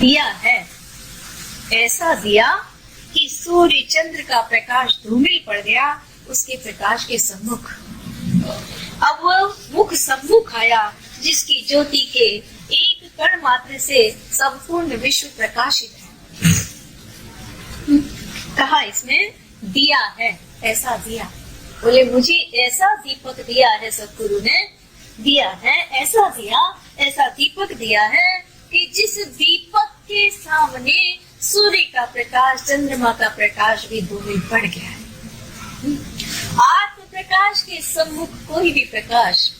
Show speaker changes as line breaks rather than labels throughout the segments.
दिया है, ऐसा दिया कि सूर्य चंद्र का प्रकाश धूमिल पड़ गया उसके प्रकाश के सम्मुख। अब वो मुख सम्मुख आया जिसकी ज्योति के एक कण मात्र से संपूर्ण विश्व प्रकाशित है। कहा इसमें दिया है, ऐसा दिया। बोले मुझे ऐसा दीपक दिया है, सतगुरु ने दिया है, ऐसा दिया, ऐसा दीपक दिया है कि जिस दीपक के सामने सूर्य का प्रकाश, चंद्रमा का प्रकाश भी धूमिल पड़ गया है। आत्म प्रकाश के सम्मुख कोई भी प्रकाश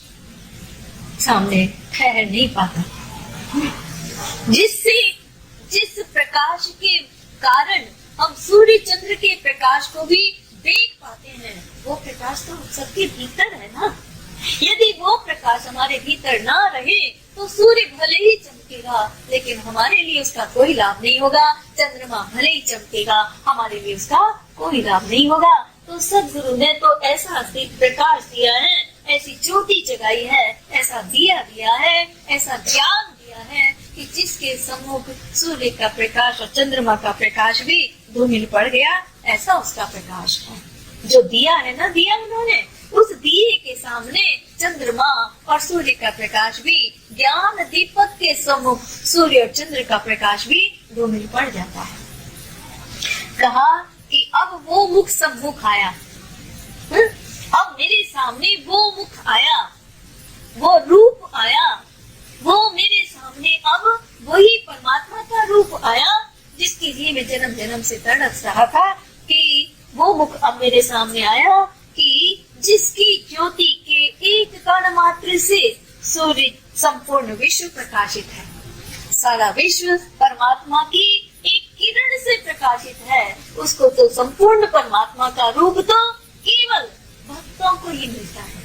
सामने ठहर नहीं पाता। जिस प्रकाश के कारण हम सूर्य चंद्र के प्रकाश को भी देख पाते हैं, वो प्रकाश तो सबके भीतर है ना। यदि वो प्रकाश हमारे भीतर ना रहे तो सूर्य भले ही चमकेगा लेकिन हमारे लिए उसका कोई लाभ नहीं होगा, चंद्रमा भले ही चमकेगा हमारे लिए उसका कोई लाभ नहीं होगा। तो सद्गुरु ने तो ऐसा प्रकाश दिया है, ऐसी ज्योति जगाई है, ऐसा दिया दिया है, ऐसा ज्ञान दिया है कि जिसके सम्मुख सूर्य का प्रकाश और चंद्रमा का प्रकाश भी धूमिल पड़ गया, ऐसा उसका प्रकाश है। जो दिया है ना, दिया उन्होंने, उस दिए के सामने चंद्रमा और सूर्य का प्रकाश भी, ज्ञान दीपक के सम्मुख सूर्य और चंद्र का प्रकाश भी धूमिल पड़ जाता है। कहा कि अब वो मुख सम्मुख आया, अब मेरे सामने वो मुख आया, वो रूप आया, वो मेरे सामने अब वही परमात्मा का रूप आया जिसके लिए मैं जन्म जन्म से तड़प रहा था। कि वो मुख अब मेरे सामने आया कि जिसकी ज्योति के एक कण मात्र से सूर्य संपूर्ण विश्व प्रकाशित है। सारा विश्व परमात्मा की एक किरण से प्रकाशित है। उसको तो संपूर्ण परमात्मा का रूप तो केवल भक्तों को ही मिलता है।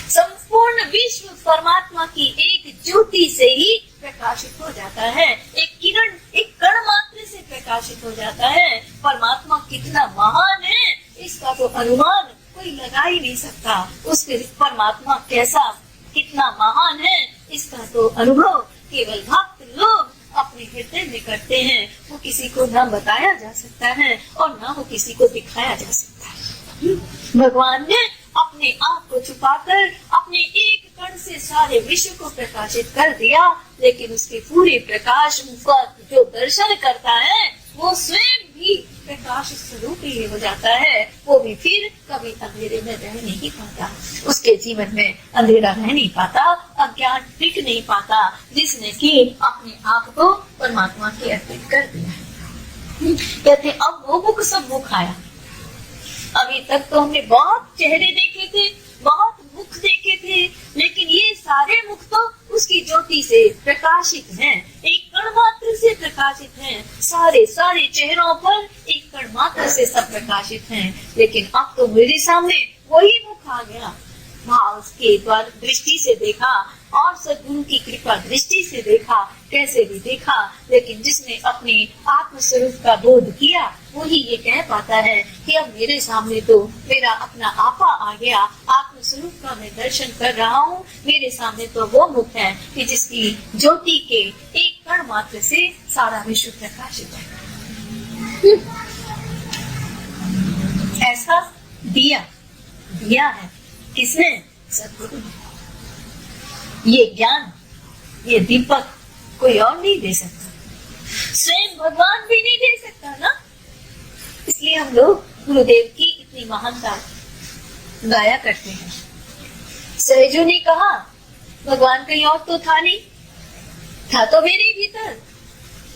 संपूर्ण विश्व परमात्मा की एक ज्योति से ही प्रकाशित हो जाता है, एक किरण, एक कण मात्र से प्रकाशित हो जाता है। परमात्मा कितना महान है इसका तो अनुमान कोई लगा ही नहीं सकता। उसके परमात्मा कैसा, कितना महान है इसका तो अनुभव केवल भक्त लोग अपने हृदय में करते हैं। वो किसी को ना बताया जा सकता है और ना वो किसी को दिखाया जा सकता है। भगवान ने अपने आप को छुपाकर अपने एक कण से सारे विश्व को प्रकाशित कर दिया, लेकिन उसके पूरे प्रकाश का जो दर्शन करता है वो स्वयं भी प्रकाश स्वरूप ही हो जाता है। वो भी फिर कभी अंधेरे में रह नहीं पाता, उसके जीवन में अंधेरा रह नहीं पाता, अज्ञान टिक नहीं पाता, जिसने कि अपने आप को परमात्मा के अर्पित कर दिया। कहते अब वो मुख सब मुख आया। अभी तक तो हमने बहुत चेहरे देखे थे, बहुत मुख देखे थे, लेकिन ये सारे मुख तो उसकी ज्योति से प्रकाशित हैं, एक कण मात्र से प्रकाशित हैं। सारे चेहरों पर एक कण मात्र से सब प्रकाशित हैं। लेकिन अब तो मेरे सामने वही मुख आ गया। भाव के द्वारा दृष्टि से देखा और सद्गुरु की कृपा दृष्टि से देखा, कैसे भी देखा, लेकिन जिसने अपने आत्म स्वरूप का बोध किया वही ये कह पाता है कि अब मेरे सामने तो मेरा अपना आपा आ गया, आत्म स्वरूप का मैं दर्शन कर रहा हूँ। मेरे सामने तो वो मुख है कि जिसकी ज्योति के एक कण मात्र से सारा विश्व प्रकाशित है। ऐसा दिया है किसने? सद्गुरु ने। ये ज्ञान, ये दीपक कोई और नहीं दे सकता, स्वयं भगवान भी नहीं दे सकता ना। इसलिए हम लोग गुरुदेव की इतनी महानता गाया करते हैं। सहजू ने कहा भगवान कहीं और तो था नहीं, था तो मेरे भीतर,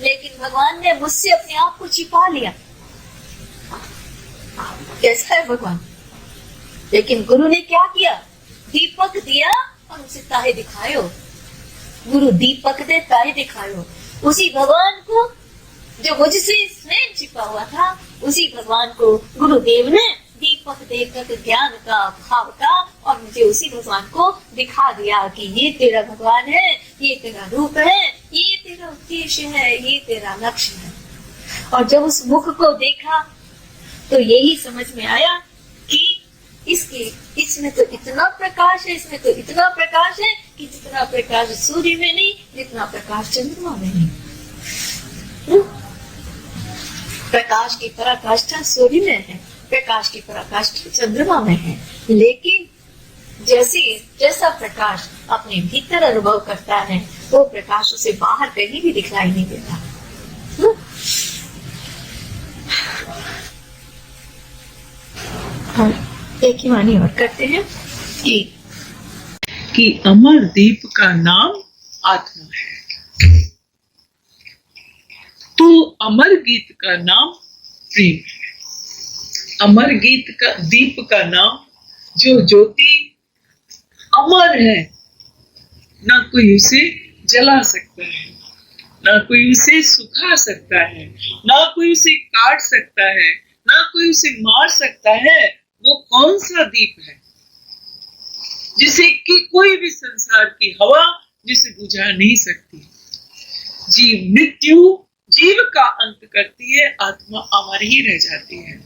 लेकिन भगवान ने मुझसे अपने आप को छिपा लिया। कैसा है भगवान? लेकिन गुरु ने क्या किया? दीपक दिया और उसे ताहे दिखायो। गुरु दीपक दे ताहे दिखायो। उसी भगवान को जो मुझसे स्वयं छिपा हुआ था, उसी भगवान को गुरुदेव ने दीपक देकर ज्ञान का भाव का और मुझे उसी भगवान को दिखा दिया कि ये तेरा भगवान है, ये तेरा रूप है, ये तेरा उद्देश्य है, ये तेरा लक्ष्य है। और जब उस मुख को देखा तो यही समझ में आया कि इसमें तो इतना प्रकाश है, इसमें तो इतना प्रकाश है कि जितना प्रकाश सूर्य में नहीं, जितना प्रकाश चंद्रमा में नहीं। प्रकाश की पराकाष्ठा सूर्य में है, प्रकाश की पराकाष्ठा चंद्रमा में है। लेकिन जैसा प्रकाश अपने भीतर अनुभव करता है, वो प्रकाश उसे बाहर कहीं भी दिखलाई नहीं देता। एक ही वाणी और करते हैं
कि अमर दीप का नाम आत्मा है, तो अमर गीत का नाम प्रेम है। अमर गीत का दीप का नाम जो ज्योति अमर है, ना कोई उसे जला सकता है, ना कोई उसे सुखा सकता है, ना कोई उसे काट सकता है, ना कोई उसे मार सकता है। वो कौन सा दीप है जिसे कि कोई भी संसार की हवा जिसे बुझा नहीं सकती। जीव मृत्यु जीव का अंत करती है, आत्मा अमर ही रह जाती है,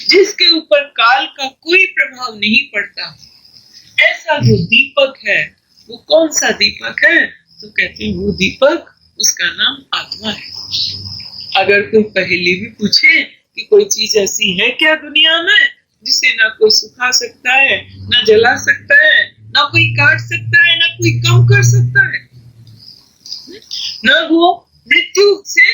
जिसके ऊपर काल का कोई प्रभाव नहीं पड़ता। ऐसा जो दीपक है, वो कौन सा दीपक है? तो कहते हैं वो दीपक, उसका नाम आत्मा है। अगर कोई पहेली भी पूछे कि कोई चीज ऐसी है क्या दुनिया में जिसे ना कोई सुखा सकता है, ना जला सकता है, ना कोई काट सकता है, ना कोई कम कर सकता है, ना वो मृत्यु से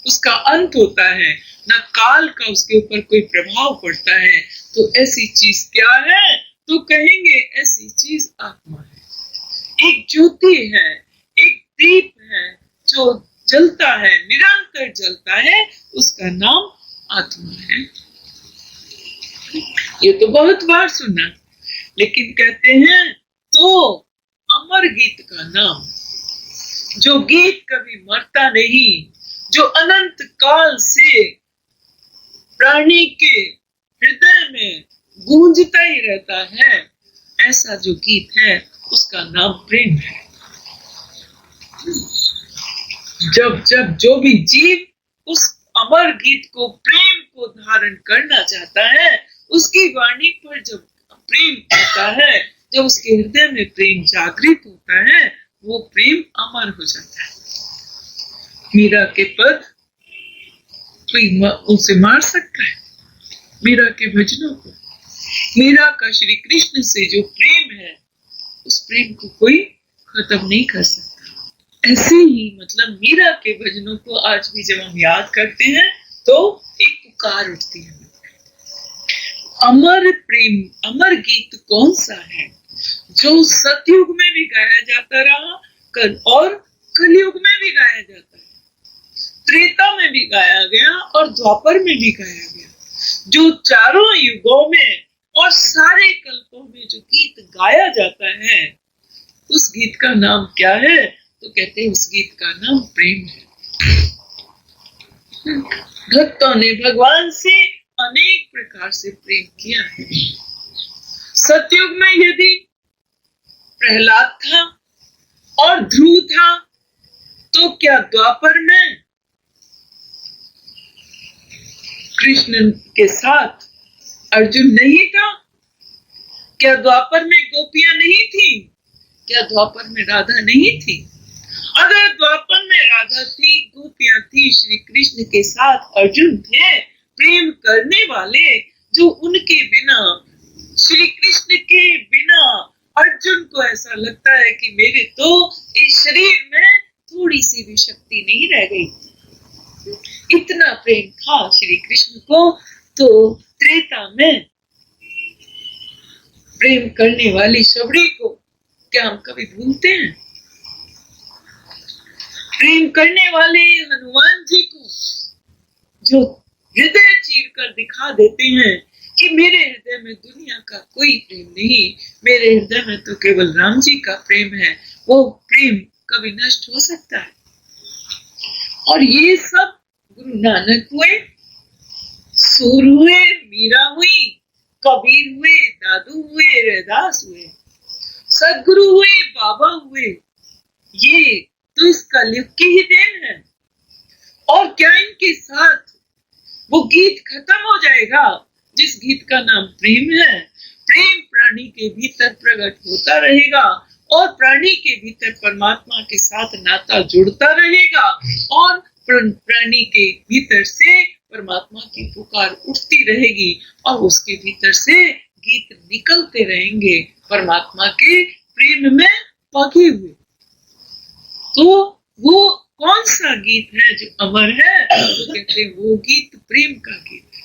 उसका अंत होता है, ना काल का उसके ऊपर कोई प्रभाव पड़ता है, तो ऐसी चीज क्या है? तो कहेंगे ऐसी चीज आत्मा है। एक ज्योति है, एक दीप है जो जलता है, निरंतर जलता है, उसका नाम आत्मा है। ये तो बहुत बार सुना, लेकिन कहते हैं तो अमर गीत का नाम, जो गीत कभी मरता नहीं, जो अनंत काल से प्राणी के हृदय में गूंजता ही रहता है, ऐसा जो गीत है उसका नाम प्रेम है। जब जब जो भी जीव उस अमर गीत को, प्रेम को धारण करना चाहता है, उसकी वाणी पर जब प्रेम आता है, जब उसके हृदय में प्रेम जागृत होता है, वो प्रेम अमर हो जाता है। मीरा के पद कोई उसे मार सकता है? मीरा के भजनों को, मीरा का श्री कृष्ण से जो प्रेम है, उस प्रेम को कोई खत्म नहीं कर सकता। ऐसे ही मतलब मीरा के भजनों को आज भी जब हम याद करते हैं तो एक पुकार उठती है। अमर प्रेम, अमर गीत कौन सा है जो सतयुग में भी गाया जाता रहा और कलयुग में भी गाया जाता है, त्रेता में भी गाया गया और द्वापर में भी गाया गया, जो चारों युगों में और सारे कल्पों में जो गीत गाया जाता है, उस गीत का नाम क्या है? तो कहते हैं उस गीत का नाम प्रेम है। भक्तों ने भगवान से अनेक प्रकार से प्रेम किया है। सतयुग में यदि प्रहलाद था और ध्रुव था, तो क्या द्वापर में कृष्ण के साथ अर्जुन नहीं था? क्या द्वापर में गोपियां नहीं थी? क्या द्वापर में राधा नहीं थी? अगर द्वापर में राधा थी, गोपियां थी, श्री कृष्ण के साथ अर्जुन थे, प्रेम करने वाले, जो उनके बिना, श्री कृष्ण के बिना अर्जुन को ऐसा लगता है कि मेरे तो इस शरीर में थोड़ी सी भी शक्ति नहीं रह गई। इतना प्रेम था श्री कृष्ण को। तो त्रेता में प्रेम करने वाली शबरी को क्या हम कभी भूलते हैं? प्रेम करने वाले हनुमान जी को जो हृदय चीर कर दिखा देते हैं कि मेरे हृदय में दुनिया का कोई प्रेम नहीं, मेरे हृदय में तो केवल राम जी का प्रेम है, वो प्रेम कभी नष्ट हो सकता है? और ये सब गुरु नानक हुए, सूर हुए, मीरा हुई, कबीर हुए, दादू हुए, रैदास हुए, सदगुरु हुए, बाबा हुए, ये तो इस कलयुग की ही देन है। और क्या इनके साथ वो गीत खत्म हो जाएगा जिस गीत का नाम प्रेम है? प्रेम प्राणी के भीतर प्रकट होता रहेगा और प्राणी के भीतर परमात्मा के साथ नाता जुड़ता रहेगा और प्राणी के भीतर से परमात्मा की पुकार उठती रहेगी और उसके भीतर से गीत निकलते रहेंगे परमात्मा के प्रेम में पगे हुए। तो वो कौन सा गीत है जो अमर है? तो कहते हैं वो गीत प्रेम का गीत है।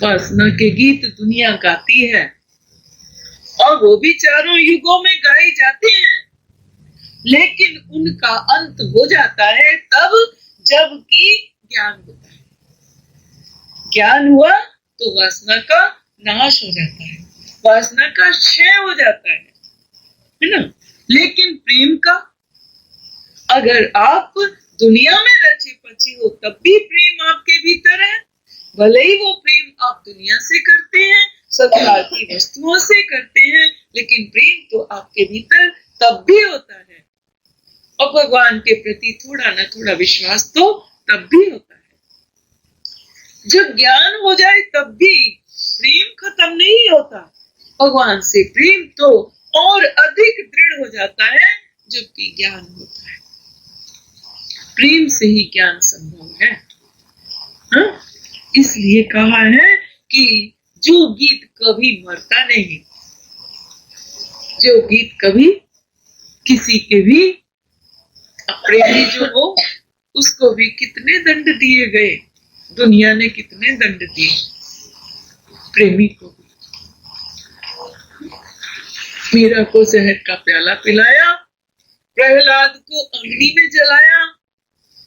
वासना के गीत दुनिया गाती है और वो भी चारों युगों में गाए जाते हैं, लेकिन उनका अंत हो जाता है तब जब कि ज्ञान होता है। ज्ञान हुआ तो वासना का नाश हो जाता है, वासना का क्षय हो जाता है ना। लेकिन प्रेम का, अगर आप दुनिया में रचे पचे हो तब भी प्रेम आपके भीतर है। भले ही वो प्रेम आप दुनिया से करते हैं, संसार की वस्तुओं से करते हैं, लेकिन प्रेम तो आपके भीतर तब भी होता है। और भगवान के प्रति थोड़ा ना थोड़ा विश्वास तो तब भी होता है। जब ज्ञान हो जाए तब भी प्रेम खत्म नहीं होता। भगवान से प्रेम तो और अधिक दृढ़ हो जाता है जबकि ज्ञान होता है। प्रेम से ही ज्ञान संभव है। हाँ? इसलिए कहा है कि जो गीत कभी मरता नहीं, जो गीत कभी किसी के भी प्रेमी जो हो उसको भी कितने दंड दिए गए, दुनिया ने कितने दंड दिए प्रेमी को भी। मीरा को जहर का प्याला पिलाया, प्रहलाद को अग्नि में जलाया,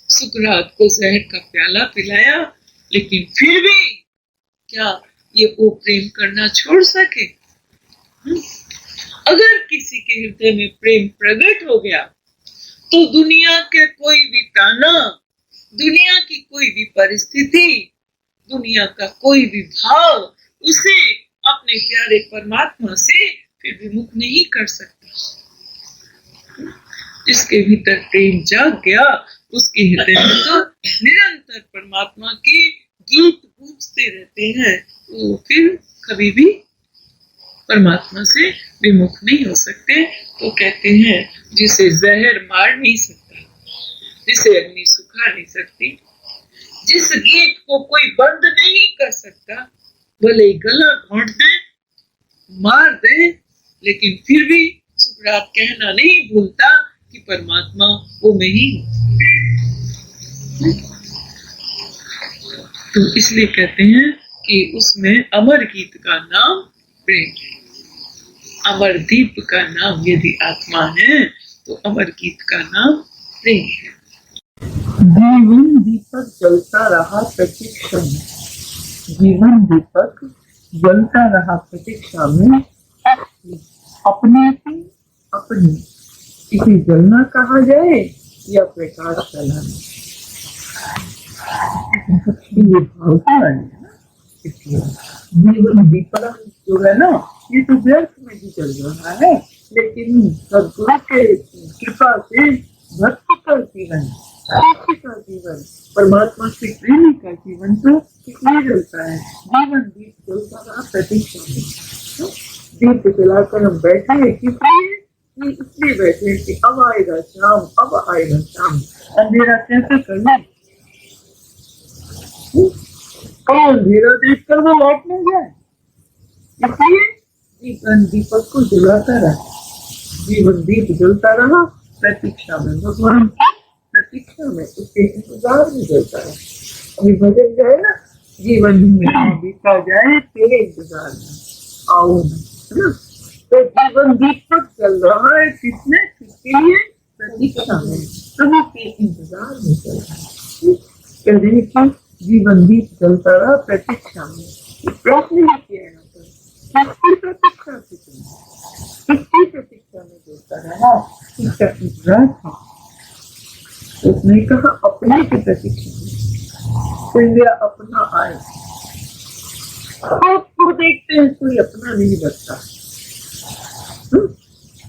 सुकरात को जहर का प्याला पिलाया, लेकिन फिर भी क्या ये वो प्रेम करना छोड़ सके? अगर किसी के हृदय में प्रेम प्रकट हो गया तो दुनिया के कोई भी ताना, दुनिया की कोई भी परिस्थिति, दुनिया का कोई भी भाव उसे अपने प्यारे परमात्मा से फिर विमुख नहीं कर सकता। जिसके भीतर प्रेम जाग गया उसके हृदय में तो निरंतर परमात्मा के गीत गूंजते रहते हैं, वो फिर कभी भी परमात्मा से विमुख नहीं हो सकते। तो कहते हैं जिसे जहर मार नहीं सकता, जिसे अग्नि सुखा नहीं सकती, जिस गीत को कोई बंद नहीं कर सकता, भले गला घोंट दे, मार दे, लेकिन फिर भी सुकरात कहना नहीं भूलता कि परमात्मा वो में ही हो। तो इसलिए कहते हैं कि उसमें अमर गीत का नाम प्रेम है। अमर दीप का नाम यदि आत्मा है तो अमर गीत का नाम प्रेम है। जीवन दीपक जलता रहा प्रतीक्षा में, जीवन दीपक जलता रहा प्रतीक्षा में, अपने से अपनी इसे जलना कहा जाए या प्रकाश फैलाना, ये भावना है ना। इसलिए जीवन दीपक जो है ना, ये तो व्यर्थ में भी चल रहा है, लेकिन सद्गुरु के कृपा से भक्ति का जीवन, भक्ति का जीवन, परमात्मा के प्रेमी का जीवन तो कितना जलता है। जीवन दीप जलता रहा प्रतीक्षा में। दीप जलाकर हम बैठे हैं इसलिए बैठे हैं कि अब आएगा शाम, अब आएगा शाम, अंधेरा कैसे करना, अंधेरा देख कर वो लौट नहीं जाए। इसलिए जीवन दीपक को जलाता रहा, जीवन दीप जलता रहा प्रतीक्षा में, भगवान प्रतीक्षा में, उसके इंतजार में जलता रहा। अभी भजन जाए ना, जीवन में बीता जाए तेरे इंतजार में आओ ना। तो जीवन दीपक चल रहा है किसने, किसके लिए? प्रतीक्षा में, प्रभु के इंतजार में चल रहा है। कह रहे कि जीवन दीप चलता रहा प्रतीक्षा में। प्रश्न ये किया है किसकी प्रतीक्षा से चलना, किसकी प्रतीक्षा में चलता रहा, इसका इंतजार था। उसने कहा अपने की प्रतीक्षा में, कोई मेरा अपना आए। तो देखते हैं कोई अपना नहीं बचता,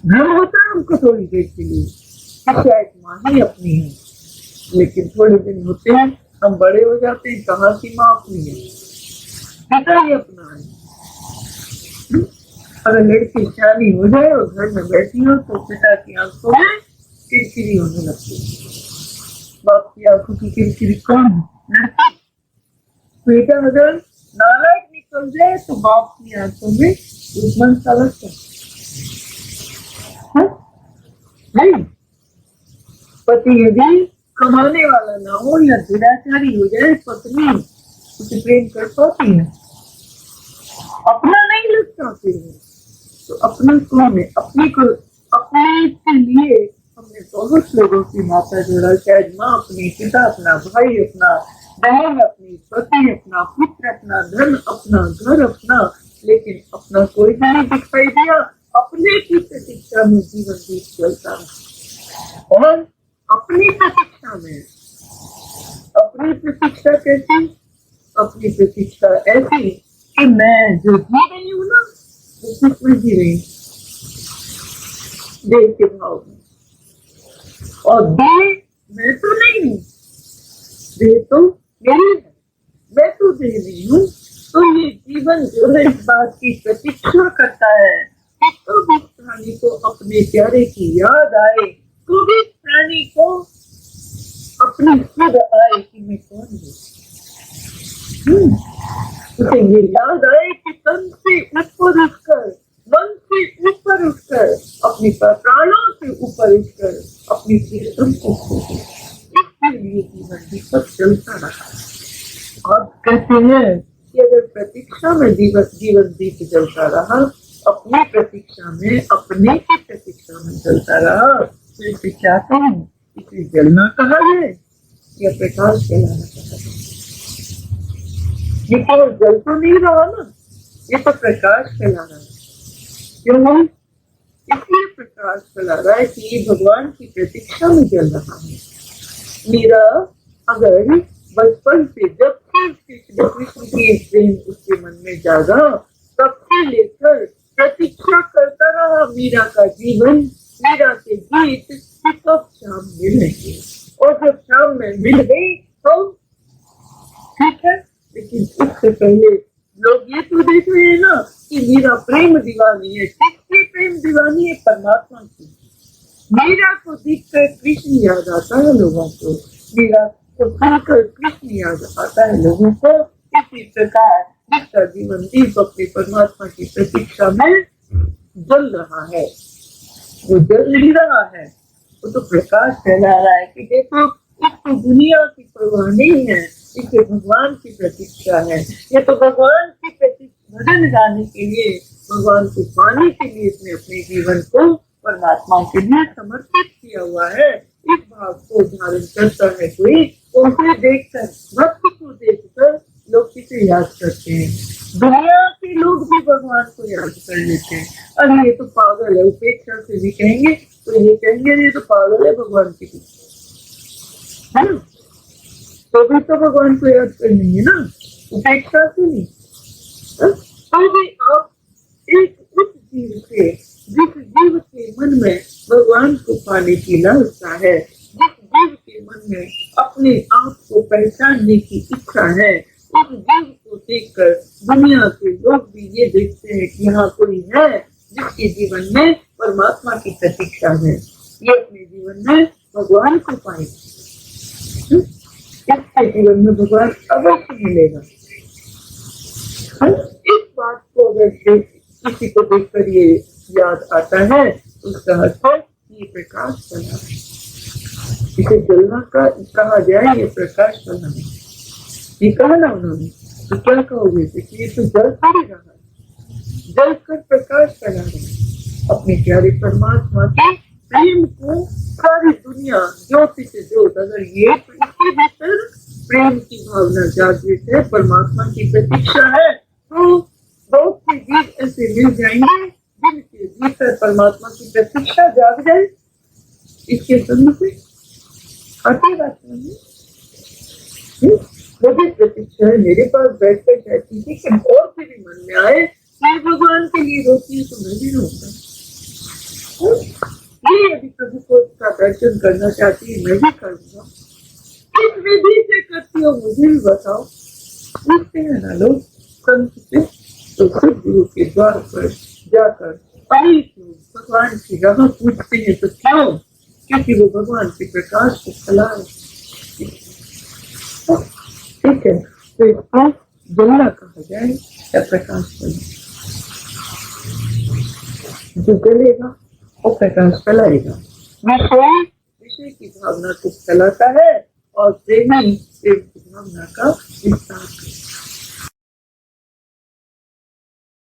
घर होता है हमको थोड़ी देर के लिए, शायद माँ ही अपनी है, लेकिन थोड़े दिन होते हैं हम बड़े हो जाते हैं, कहाँ की माँ अपनी है, पिता ही अपना है। अगर लड़की शादी हो जाए और घर में बैठी हो तो पिता की आंखों में किरकिरी होने लगती है, बाप आपकी आंखों की किरकिरी कौन है? बेटा अगर नालायक निकल जाए तो बाप की आंखों में दुश्मन सा लगता है। नहीं, पति यदि कमाने वाला ना हो या दुराचारी हो जाए, पत्नी उसे प्रेम कर पाती है? अपना नहीं लगता फिर वो तो अपना कौन है? अपने को, अपने के लिए हमने बहुत लोगों की माता जोड़ा, शायद माँ, अपनी पिता, अपना भाई, अपना बहन, अपनी पति, अपना पुत्र, अपना धन, अपना घर, अपना, लेकिन अपना कोई नहीं दिखाई दिया। अपने की प्रतीक्षा में जीवन बीत चलता रहा। और अपनी प्रतीक्षा में, अपनी प्रतीक्षा कैसी? अपनी प्रतीक्षा ऐसी कि मैं जो जी रही हूँ ना, वो खुश में जी रही हूँ, देह के भाव में। और देह मैं तो नहीं हूँ, देह तो मेरी है, मैं तो देह नहीं हूँ। तो ये जीवन जो है इस बात की प्रतीक्षा करता है कि कभी प्राणी को अपने प्यारे की याद आए, कभी प्राणी को अपनी खुद आए कि मैं कौन हूँ। उसे ये याद आए कि तन से ऊपर उठकर, मन से ऊपर उठकर, अपने प्राणों से ऊपर उठकर अपनी प्रियतम को खोजे। इसके लिए जीवन दीपक जलता रहा। और कहते हैं कि अगर प्रतीक्षा में जीवन दीप जलता रहा, अपनी प्रतीक्षा में, अपने की प्रतीक्षा में जलता रहा, तो इसे क्या कहें? इसे जलना कहा है या प्रकाश फैलाना कहा है? ये केवल जल तो नहीं रहा ना, ये तो प्रकाश फैला रहा है। क्यों? इसलिए प्रकाश फैला रहा है कि ये भगवान की प्रतीक्षा में जल रहा है। मीरा अगर बचपन से, जब से श्री कृष्ण की प्रेम उसके मन में जागा, तब से लेकर प्रतीक्षा करता रहा मीरा का जीवन, मीरा के गीत कब शाम मिलेंगे। और जब शाम में मिल गई तो ठीक है, लेकिन उससे पहले लोग ये तो देख रहे हैं ना कि मीरा प्रेम दीवानी है। किसकी प्रेम दीवानी है? परमात्मा की। मीरा को देखकर कृष्ण याद आता है लोगों को, मीरा को सुनकर कृष्ण याद आता है लोगों को। इसी प्रकार जिसका जीवन दीप अपने परमात्मा की प्रतीक्षा में जल रहा है, वो जल नहीं रहा है, वो तो प्रकाश फैला रहा है कि देखो इसको दुनिया की परवाह नहीं है, इसे भगवान की प्रतीक्षा है। ये तो भगवान की प्रतीक्षा, भजन गाने के लिए, भगवान को पाने के लिए इसने अपने जीवन को परमात्मा के लिए समर्पित किया हुआ है। इस भाव को धारण करता है कोई, तो उसे देखकर, भक्त को देखकर लोग किसे याद करते हैं? दुनिया के लोग भी भगवान को याद कर लेते हैं। अरे ये तो पागल है, उपेक्षा से भी कहेंगे तो ये कहेंगे ये तो पागल है भगवान के पीछे, है ना? तो भी तो भगवान को याद करनी है ना, उपेक्षा से नहीं। तो भी आप एक उस जीव से, जिस जीव के मन में भगवान को पाने की लालसा है, जिस जीव के मन में अपने आप को पहचानने की इच्छा है, उस जीव को देखकर दुनिया के लोग भी ये देखते हैं कि यहाँ कोई है जिसके जीवन में परमात्मा की प्रतीक्षा है, ये अपने जीवन में भगवान को पाएगा, इसके जीवन में भगवान अवश्य मिलेगा। इस बात को अगर किसी को देखकर ये याद आता है तो उसका अर्थ है ये प्रकाश फैला, इसे जलना का कहा जाए, ये प्रकाश फैला। ये कहा ना उन्होंने, तो क्या कहोगे कि ये तो जल थोड़ी रहा है, जल कर प्रकाश फैला रहा है अपने प्यारे परमात्मा के प्रेम को। सारी दुनिया ज्योति से ज्योत, अगर ये इसके भीतर प्रेम की भावना जागृत है, परमात्मा की प्रतीक्षा है, तो बहुत से गीत ऐसे मिल जाएंगे जिनके भीतर परमात्मा की प्रतीक्षा जाग जाए। इसके संग से हटेगा मुझे प्रतीक्षा है, मेरे पास बैठकर कहती थी कि और से भी मन में आए मैं भगवान के लिए रोती हूँ तो मैं भी रोता। ये यदि प्रभु को उसका दर्शन करना चाहती है मैं भी करूँगा। किस विधि से करती हो मुझे भी बताओ। पूछते हैं ना लोग संत से, तो सदगुरु के द्वार पर जाकर भगवान की राह पूछते हैं। तो क्यों? क्योंकि वो भगवान के प्रकाश को फैलाए, इस ठीक है, तो इसको जलना कहा जाए या प्रकाश बने। जो जलेगा वो प्रकाश फैलाएगा। विषय की भावना को फैलाता है और प्रेम की भावना का विस्तार करता है।